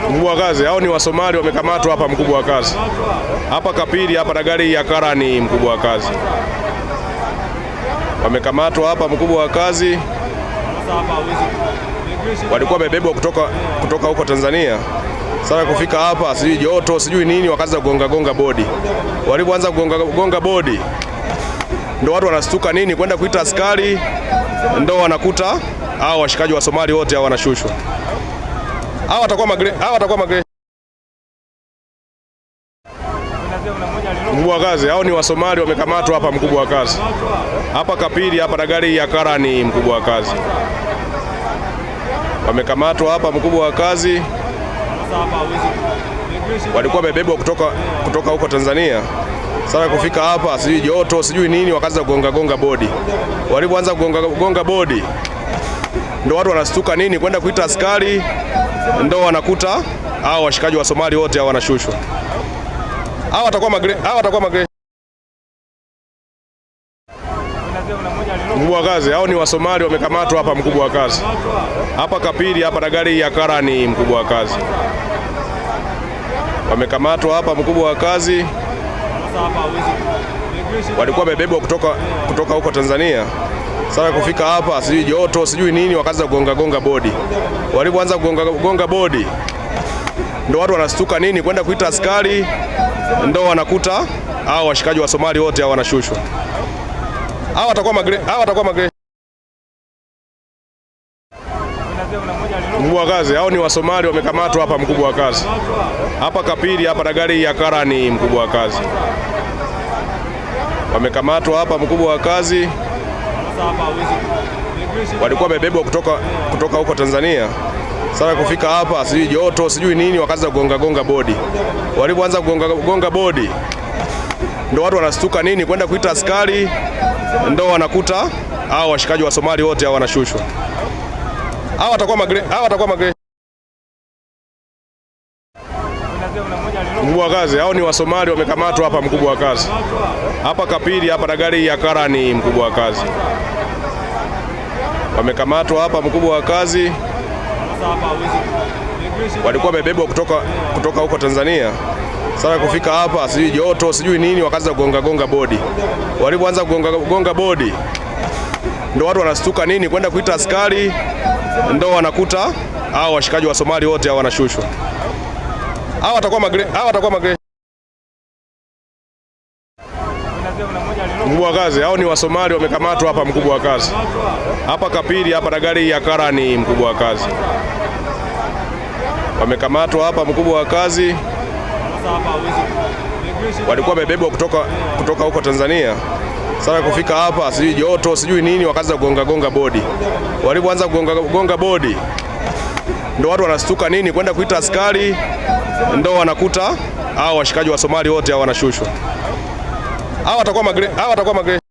Mkubwa wa kazi hao ni Wasomali wamekamatwa hapa. Mkubwa wa kazi hapa Kapili hapa na gari ya Karani. Mkubwa wa kazi wamekamatwa hapa. Mkubwa wa kazi walikuwa wamebebwa kutoka huko Tanzania. Sasa kufika hapa sijui joto sijui nini, wakaanza kugonga bodi. Walipoanza kugonga bodi ndio watu wanastuka nini kwenda kuita askari, ndio wanakuta hao washikaji wa Somali wote hao wanashushwa. Hao watakuwa magre. Mkubwa wa kazi hao ni Wasomali wamekamatwa hapa. Mkubwa wa kazi hapa Kapili hapa na gari ya Karani. Mkubwa wa kazi wamekamatwa hapa. Mkubwa wa kazi walikuwa wamebebwa kutoka huko Tanzania. Sasa kufika hapa sijui joto sijui nini, wakaanza kugonga bodi. Walipoanza kugonga bodi ndio watu wanastuka nini kwenda kuita askari, ndio wanakuta hao washikaji wa Somali wote hao wanashushwa. Hao watakuwa magre. Mkubwa wa kazi hao ni Wasomali wamekamatwa hapa. Mkubwa wa kazi hapa Kapili hapa na gari ya Karani. Mkubwa wa kazi wamekamatwa hapa. Mkubwa wa kazi walikuwa wamebebwa kutoka huko Tanzania. Sasa kufika hapa sijui joto sijui nini, wakaanza kugonga bodi. Walipoanza kugonga bodi ndio watu wanastuka nini kwenda kuita askari, ndio wanakuta hao washikaji wa Somali wote hao wanashushwa. Hao watakuwa magre. Mkubwa wa kazi hao ni Wasomali wamekamatwa hapa. Mkubwa wa kazi hapa Kapili hapa na gari ya Karani. Mkubwa wa kazi wamekamatwa hapa. Mkubwa wa kazi walikuwa wamebebwa kutoka huko Tanzania. Sasa kufika hapa sijui joto sijui nini, wakaanza kugonga bodi. Walipoanza kugonga bodi ndio watu wanastuka nini kwenda kuita askari, ndio wanakuta hao washikaji wa Somali wote hao wanashushwa. Hao watakuwa magre. Mkubwa wa kazi hao ni Wasomali wamekamatwa hapa. Mkubwa wa kazi hapa Kapili hapa na gari ya Karani. Mkubwa wa kazi wamekamatwa hapa. Mkubwa wa kazi walikuwa wamebebwa kutoka huko Tanzania. Sasa kufika hapa sijui joto sijui nini, wakaanza kugonga bodi. Walipoanza kugonga bodi ndio watu wanastuka nini kwenda kuita askari, ndio wanakuta hao washikaji wa Somali wote hao wanashushwa. Hao watakuwa magre. Mkubwa wa kazi hao ni Wasomali wamekamatwa hapa. Mkubwa wa kazi hapa Kapili hapa na gari ya Karani. Mkubwa wa kazi wamekamatwa hapa. Mkubwa wa kazi walikuwa wamebebwa kutoka huko Tanzania. Sasa kufika hapa sijui joto sijui nini, wakaanza kugonga bodi. Walipoanza kugonga bodi ndio watu wanastuka nini kwenda kuita askari, ndio wanakuta hao washikaji wa Somali wote hao wanashushwa. Hao watakuwa magre.